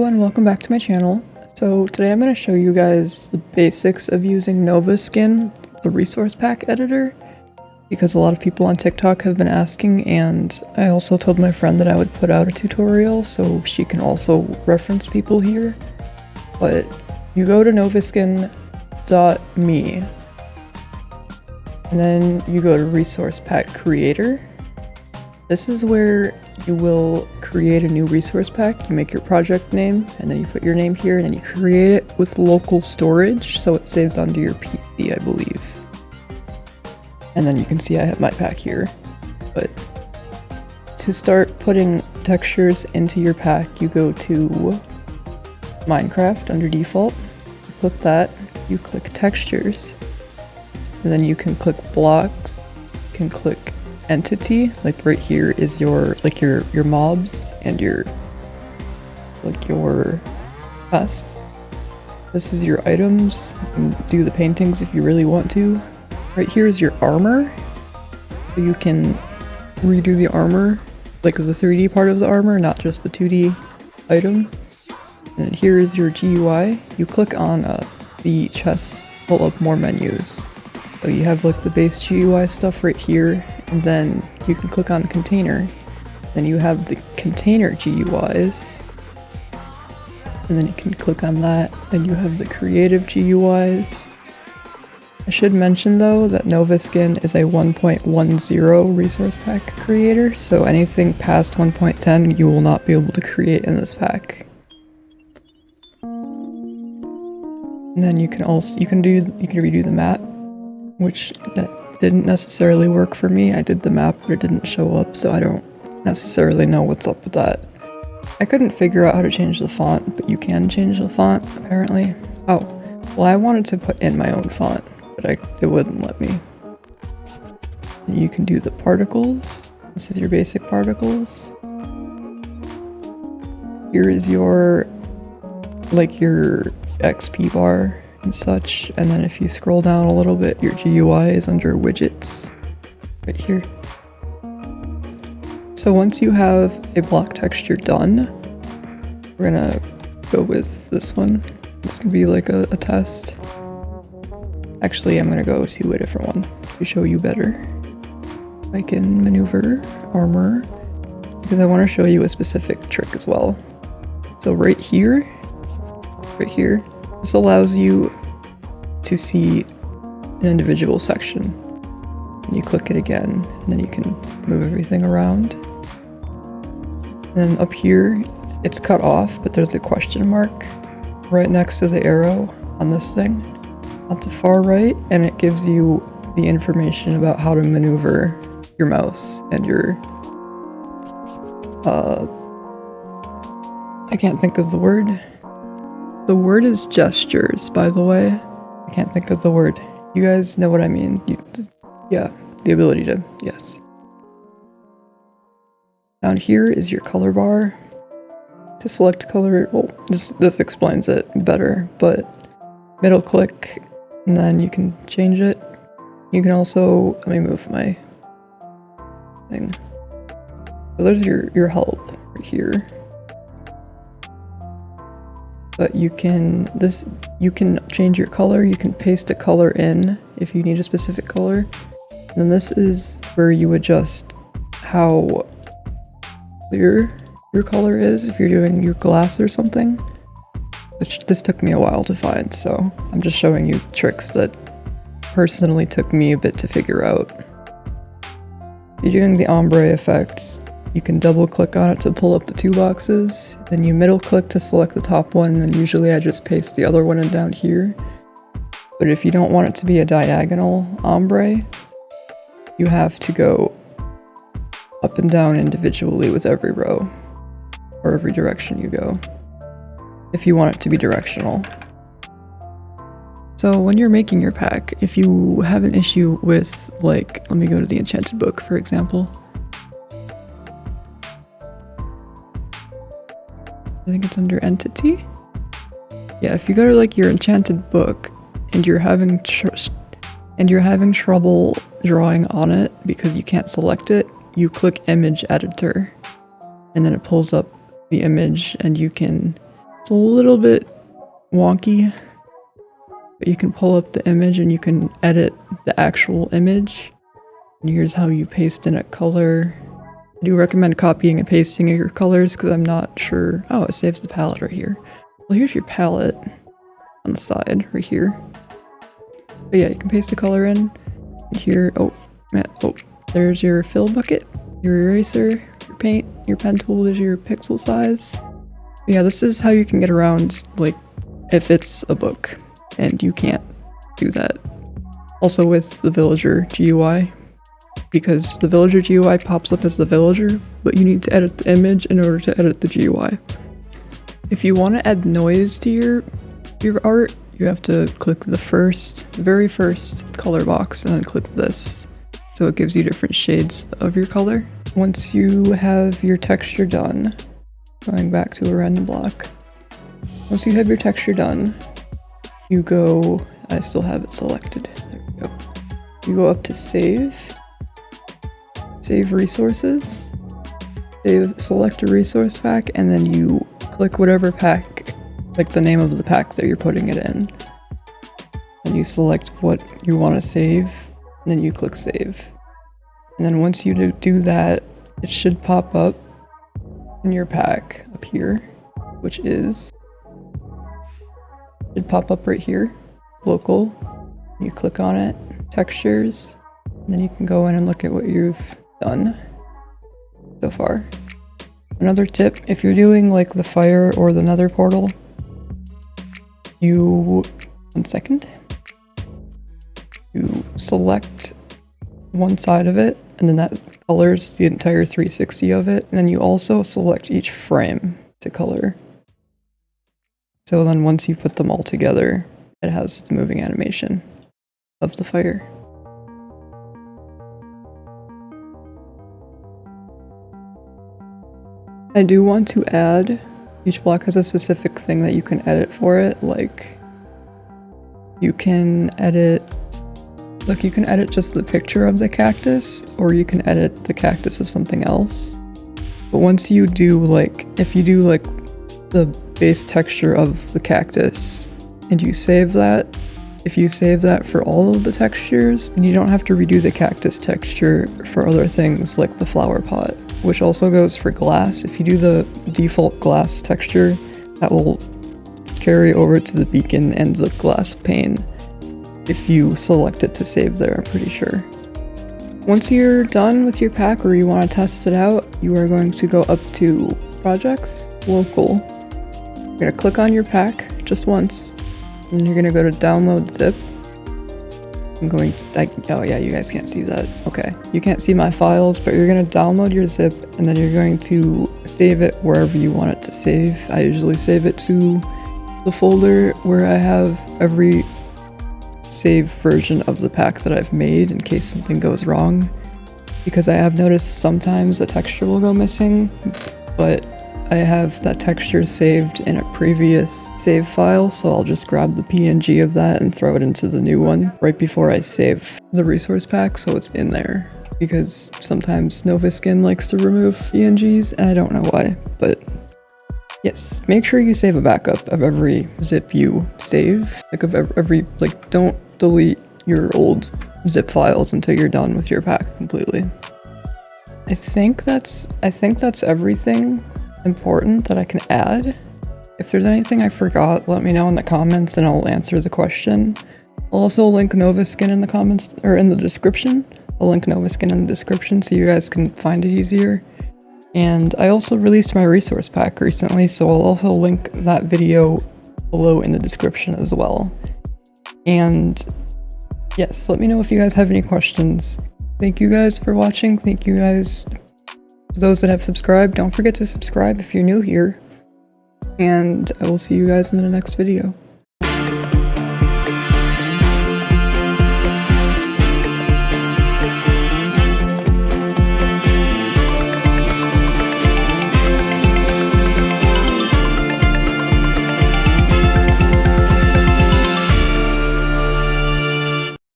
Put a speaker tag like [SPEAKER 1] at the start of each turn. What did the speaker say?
[SPEAKER 1] everyone, welcome back to my channel. So today I'm going to show you guys the basics of using Novaskin, the resource pack editor, because a lot of people on TikTok have been asking, and I also told my friend that I would put out a tutorial so she can also reference people here. But you go to novaskin.me and then you go to resource pack creator. This is where you will create a new resource pack. You make your project name, and then you put your name here, and then you create it with local storage, so it saves onto your PC, I believe. And then you can see I have my pack here. But to start putting textures into your pack, you go to Minecraft under default. You click that, you click textures, and then you can click blocks, you can click entity, like right here is your mobs and your quests. This is your items. You can do the paintings if you really want to. Right here is your armor, so you can redo the armor, like the 3D part of the armor, not just the 2D item. And here is your GUI. You click on the chests, pull up more menus. So you have like the base GUI stuff right here, and then you can click on container. Then you have the container GUIs, and then you can click on that, and you have the creative GUIs. I should mention though that Novaskin is a 1.10 resource pack creator, so anything past 1.10 you will not be able to create in this pack. And then you can redo the map, which that didn't necessarily work for me. I did the map, but it didn't show up, so I don't necessarily know what's up with that. I couldn't figure out how to change the font, but you can change the font, apparently. Oh, well, I wanted to put in my own font, but it wouldn't let me. And you can do the particles. This is your basic particles. Here is your XP bar and such, and then if you scroll down a little bit, your GUI is under widgets right here. So once you have a block texture done, we're gonna go with this one. This can be like a test. Actually, I'm gonna go to a different one to show you better. I can maneuver armor because I want to show you a specific trick as well. So right here, this allows you to see an individual section. And you click it again, and then you can move everything around. And then up here, it's cut off, but there's a question mark right next to the arrow on this thing, at the far right, and it gives you the information about how to maneuver your mouse and your I can't think of the word. The word is gestures, by the way. I can't think of the word. You guys know what I mean. Yeah, the ability to, yes. Down here is your color bar. To select color, well, this explains it better, but middle click, and then you can change it. You can also, let me move my thing. So there's your help right here. But you can change your color, you can paste a color in if you need a specific color. And then this is where you adjust how clear your color is if you're doing your glass or something. Which this took me a while to find, so I'm just showing you tricks that personally took me a bit to figure out. If you're doing the ombre effects, you can double click on it to pull up the two boxes, then you middle click to select the top one, and then usually I just paste the other one in down here. But if you don't want it to be a diagonal ombre, you have to go up and down individually with every row, or every direction you go, if you want it to be directional. So when you're making your pack, if you have an issue with, like, let me go to the enchanted book, for example. I think it's under entity. Yeah, if you go to like your enchanted book and you're having trouble drawing on it because you can't select it, you click image editor, and then it pulls up the image and you can It's a little bit wonky, but you can pull up the image and you can edit the actual image. And here's how you paste in a color. I do recommend copying and pasting your colors because I'm not sure. Oh, it saves the palette right here. Well, here's your palette on the side right here. But yeah, you can paste a color in. And here, there's your fill bucket, your eraser, your paint, your pen tool is your pixel size. But yeah, this is how you can get around, like, if it's a book and you can't do that. Also with the villager GUI, because the villager GUI pops up as the villager, but you need to edit the image in order to edit the GUI. If you want to add noise to your art, you have to click the very first color box and then click this. So it gives you different shades of your color. Once you have your texture done, going back to a random block. Once you have your texture done, you go, I still have it selected. There we go. You go up to save resources, select a resource pack, and then you click whatever pack, like the name of the pack that you're putting it in. And you select what you want to save, and then you click save. And then once you do that, it should pop up in your pack up here, which is, should pop up right here, local. You click on it, textures, and then you can go in and look at what you've done so far. Another tip, if you're doing like the fire or the nether portal, you select one side of it, and then that colors the entire 360 of it, and then you also select each frame to color. So then once you put them all together, it has the moving animation of the fire. I do want to add, each block has a specific thing that you can edit for it, like you can edit just the picture of the cactus, or you can edit the cactus of something else. But once you do if you do the base texture of the cactus and you save that, if you save that for all of the textures, then you don't have to redo the cactus texture for other things like the flower pot, which also goes for glass. If you do the default glass texture, that will carry over to the beacon and the glass pane if you select it to save there, I'm pretty sure. Once you're done with your pack or you want to test it out, you are going to go up to Projects, Local. You're going to click on your pack just once, and you're going to go to Download Zip. Oh yeah, you guys can't see that. Okay, you can't see my files, but you're going to download your zip, and then you're going to save it wherever you want it to save. I usually save it to the folder where I have every save version of the pack that I've made in case something goes wrong, because I have noticed sometimes a texture will go missing, but I have that texture saved in a previous save file, so I'll just grab the PNG of that and throw it into the new one right before I save the resource pack, so it's in there, because sometimes Novaskin likes to remove PNGs and I don't know why. But yes, make sure you save a backup of every zip you save, don't delete your old zip files until you're done with your pack completely. I think that's everything important that I can add. If there's anything I forgot, let me know in the comments and I'll answer the question. I'll also link Novaskin in the comments, or in the description. I'll link Novaskin in the description so you guys can find it easier. And I also released my resource pack recently, so I'll also link that video below in the description as well. And yes, let me know if you guys have any questions. Thank you guys for watching. Thank you guys, those that have subscribed. Don't forget to subscribe if you're new here. And I will see you guys in the next video.